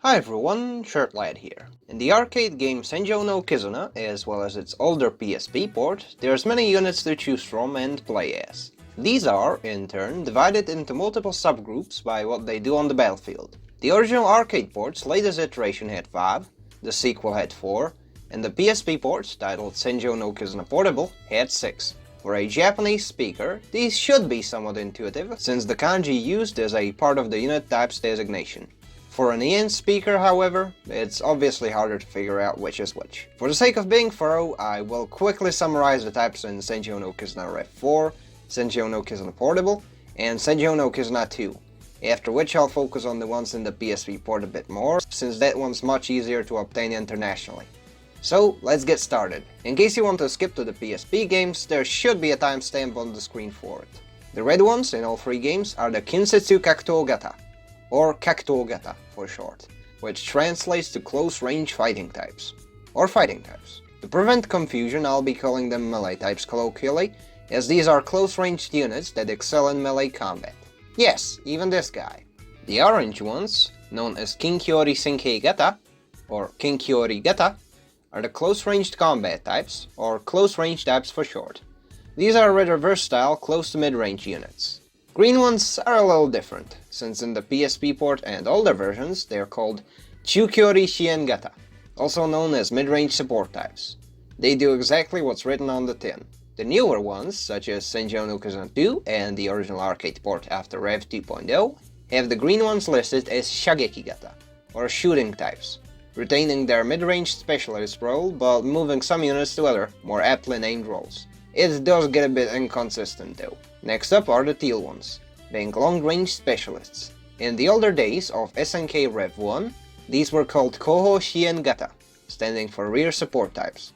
Hi everyone, Shirtlad here. In the arcade game Senjou No Kizuna, as well as its older PSP port, there's many units to choose from and play as. These are, in turn, divided into multiple subgroups by what they do on the battlefield. The original arcade port's latest iteration had 5, the sequel had 4, and the PSP port, titled Senjou No Kizuna Portable, had 6. For a Japanese speaker, these should be somewhat intuitive, since the kanji used is a part of the unit type's designation. For an EN speaker, however, it's obviously harder to figure out which is which. For the sake of being thorough, I will quickly summarize the types in Senjou No Kizuna Rev.4, Senjou No Kizuna Portable, and Senjou No Kizuna II, after which I'll focus on the ones in the PSP port a bit more, since that one's much easier to obtain internationally. So, let's get started. In case you want to skip to the PSP games, there should be a timestamp on the screen for it. The red ones in all 3 games are the Kinsetsu Kakuto Gata, or Kakuto Gata for short, which translates to close-range fighting types, or fighting types. To prevent confusion, I'll be calling them melee types colloquially, as these are close-ranged units that excel in melee combat. Yes, even this guy. The orange ones, known as Kinkyori Senkei Gata, or Kinkyori Gata, are the close-ranged combat types, or close-range types for short. These are rather versatile close to mid-range units. Green ones are a little different, since in the PSP port and older versions they are called Chukyori Shien Gata, also known as mid-range support types. They do exactly what's written on the tin. The newer ones, such as Senjou No Kizuna II and the original arcade port after Rev 2.0, have the green ones listed as Shageki Gata, or shooting types, retaining their mid-range specialist role but moving some units to other, more aptly named roles. It does get a bit inconsistent though. Next up are the teal ones, being long-range specialists. In the older days of SNK Rev.1, these were called Koho Shien Gata, standing for rear support types.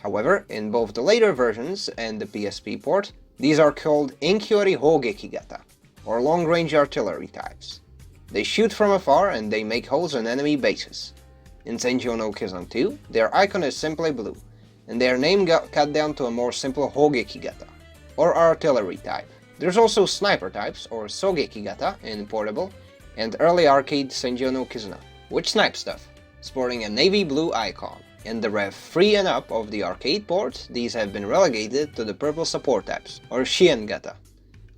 However, in both the later versions and the PSP port, these are called Inkyori Hogeki Gata, or long-range artillery types. They shoot from afar and they make holes in enemy bases. In Senjou No Kizuna 2, their icon is simply blue, and their name got cut down to a more simple Hogeki Gata, or artillery type. There's also sniper types, or Sogeki Gata in Portable, and early arcade Senjou No Kizuna, which snipe stuff, sporting a navy blue icon. In the Rev 3 and up of the arcade port, these have been relegated to the purple support types, or Shien Gata,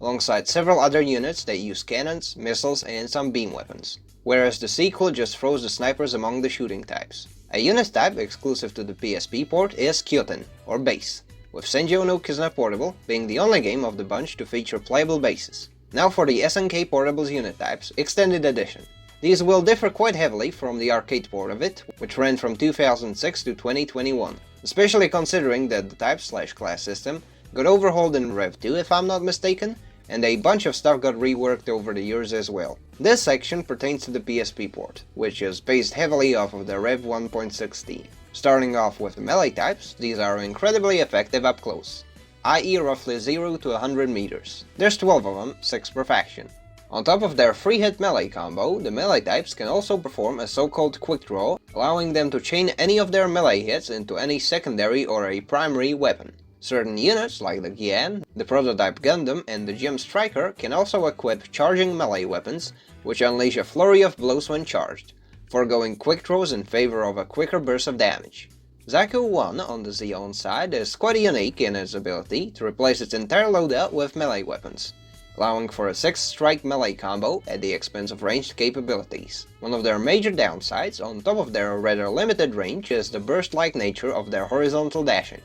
alongside several other units that use cannons, missiles, and some beam weapons, whereas the sequel just throws the snipers among the shooting types. A unit type exclusive to the PSP port is Kyoten, or base, with Senjou No Kizuna Portable being the only game of the bunch to feature playable bases. Now for the SNK Portable's unit types, Extended Edition. These will differ quite heavily from the arcade port of it, which ran from 2006 to 2021, especially considering that the type/class system got overhauled in Rev 2 if I'm not mistaken, and a bunch of stuff got reworked over the years as well. This section pertains to the PSP port, which is based heavily off of the Rev 1.16. Starting off with the melee types, these are incredibly effective up close, i.e. roughly 0 to 100 meters. There's 12 of them, 6 per faction. On top of their 3-hit melee combo, the melee types can also perform a so-called quick draw, allowing them to chain any of their melee hits into any secondary or a primary weapon. Certain units, like the Gyan, the prototype Gundam, and the Gem Striker, can also equip charging melee weapons, which unleash a flurry of blows when charged, foregoing quick draws in favor of a quicker burst of damage. Zaku 1 on the Zeon side is quite unique in its ability to replace its entire loadout with melee weapons, allowing for a 6-strike melee combo at the expense of ranged capabilities. One of their major downsides, on top of their rather limited range, is the burst-like nature of their horizontal dashing,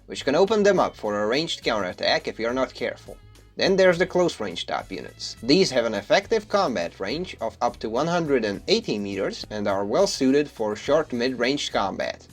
which can open them up for a ranged counterattack if you're not careful. Then there's the close-range type units. These have an effective combat range of up to 180 meters and are well suited for short mid-range combat.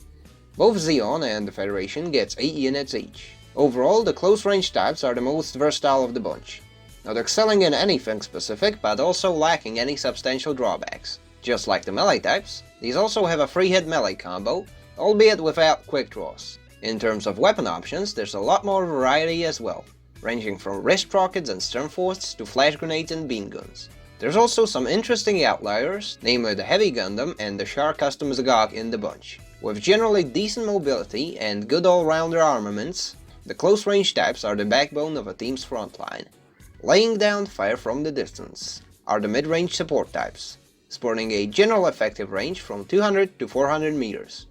Both Zeon and the Federation gets 8 units each. Overall, the close-range types are the most versatile of the bunch, not excelling in anything specific, but also lacking any substantial drawbacks. Just like the melee types, these also have a 3-hit melee combo, albeit without quick draws. In terms of weapon options, there's a lot more variety as well, ranging from wrist rockets and Sturmforce to flash grenades and beam guns. There's also some interesting outliers, namely the Heavy Gundam and the Char Custom Zagog in the bunch. With generally decent mobility and good all-rounder armaments, the close-range types are the backbone of a team's frontline. Laying down fire from the distance are the mid-range support types. sporting a general effective range from 200 to 400 meters.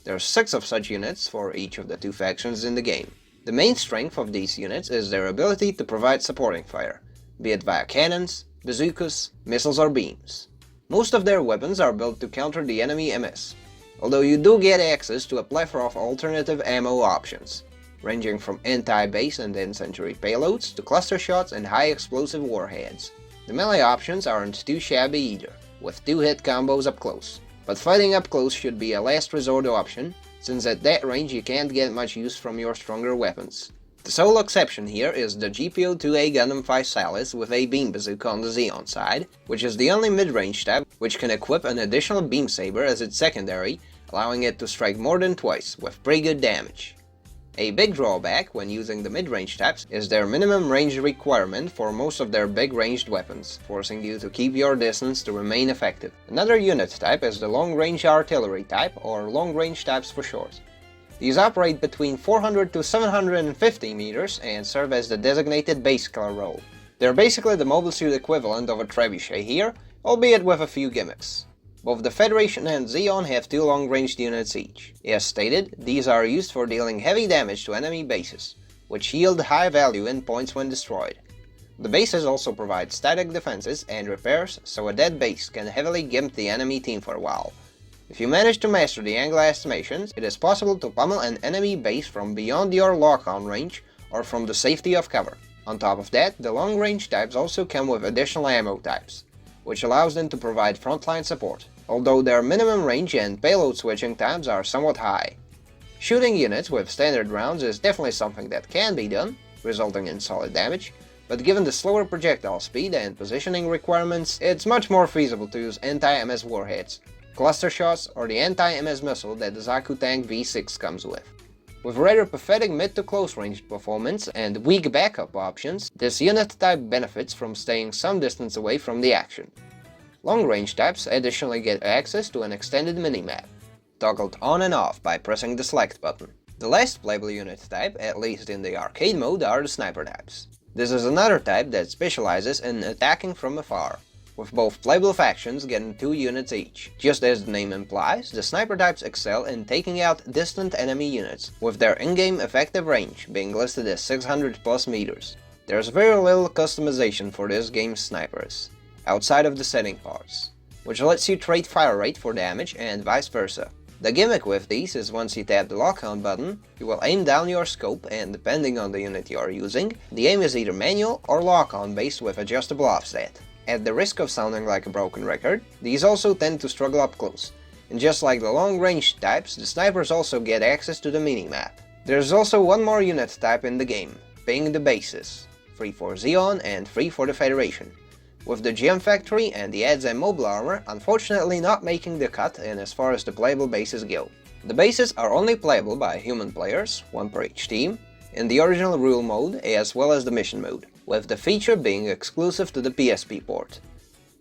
There are 6 of such units for each of the 2 factions in the game. The main strength of these units is their ability to provide supporting fire, be it via cannons, bazookas, missiles or beams. Most of their weapons are built to counter the enemy MS, although you do get access to a plethora of alternative ammo options, ranging from anti-base and incendiary payloads to cluster shots and high explosive warheads. The melee options aren't too shabby either, with 2-hit combos up close, but fighting up close should be a last resort option, since at that range you can't get much use from your stronger weapons. The sole exception here is the GPO-2A Gundam Physalis with a beam bazooka on the Zeon side, which is the only mid-range type which can equip an additional beam saber as its secondary, allowing it to strike more than twice, with pretty good damage. A big drawback when using the mid-range types is their minimum range requirement for most of their big ranged weapons, forcing you to keep your distance to remain effective. Another unit type is the long-range artillery type, or long-range types for short. These operate between 400 to 750 meters and serve as the designated base killer role. They're basically the mobile suit equivalent of a trebuchet here, albeit with a few gimmicks. Both the Federation and Zeon have 2 long-ranged units each. As stated, these are used for dealing heavy damage to enemy bases, which yield high value in points when destroyed. The bases also provide static defenses and repairs, so a dead base can heavily gimp the enemy team for a while. If you manage to master the angle estimations, it is possible to pummel an enemy base from beyond your lock-on range or from the safety of cover. On top of that, the long-range types also come with additional ammo types, which allows them to provide frontline support, although their minimum range and payload switching times are somewhat high. Shooting units with standard rounds is definitely something that can be done, resulting in solid damage, but given the slower projectile speed and positioning requirements, it's much more feasible to use anti-MS warheads, cluster shots, or the anti-MS missile that the Zaku Tank V6 comes with. With rather pathetic mid to close range performance and weak backup options, this unit type benefits from staying some distance away from the action. Long-range types additionally get access to an extended minimap, toggled on and off by pressing the select button. The last playable unit type, at least in the arcade mode, are the sniper types. This is another type that specializes in attacking from afar, with both playable factions getting 2 units each. Just as the name implies, the sniper types excel in taking out distant enemy units, with their in-game effective range being listed as 600 plus meters. There's very little customization for this game's snipers, outside of the setting parts, which lets you trade fire rate for damage and vice versa. The gimmick with these is once you tap the lock-on button, you will aim down your scope, and depending on the unit you are using, the aim is either manual or lock-on based with adjustable offset. At the risk of sounding like a broken record, these also tend to struggle up close, and just like the long-range types, the snipers also get access to the minimap. There's also one more unit type in the game, being the bases, free for Zeon and free for the Federation, with the Gem Factory and the Ads and Mobile Armor unfortunately not making the cut in as far as the playable bases go. The bases are only playable by human players, 1 per each team, in the original rule mode as well as the mission mode, with the feature being exclusive to the PSP port.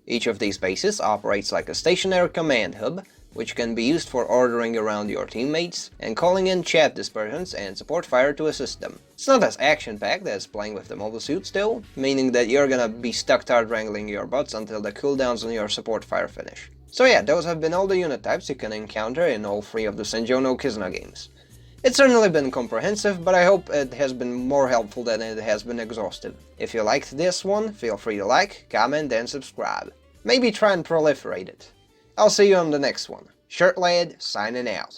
Each of these bases operates like a stationary command hub, which can be used for ordering around your teammates and calling in chat dispersions and support fire to assist them. It's not as action-packed as playing with the mobile suits though, meaning that you're gonna be stuck hard wrangling your bots until the cooldowns on your support fire finish. So yeah, those have been all the unit types you can encounter in all 3 of the Senjou No Kizuna games. It's certainly been comprehensive, but I hope it has been more helpful than it has been exhaustive. If you liked this one, feel free to like, comment and subscribe. Maybe try and proliferate it. I'll see you on the next one. Shirtlad, signing out.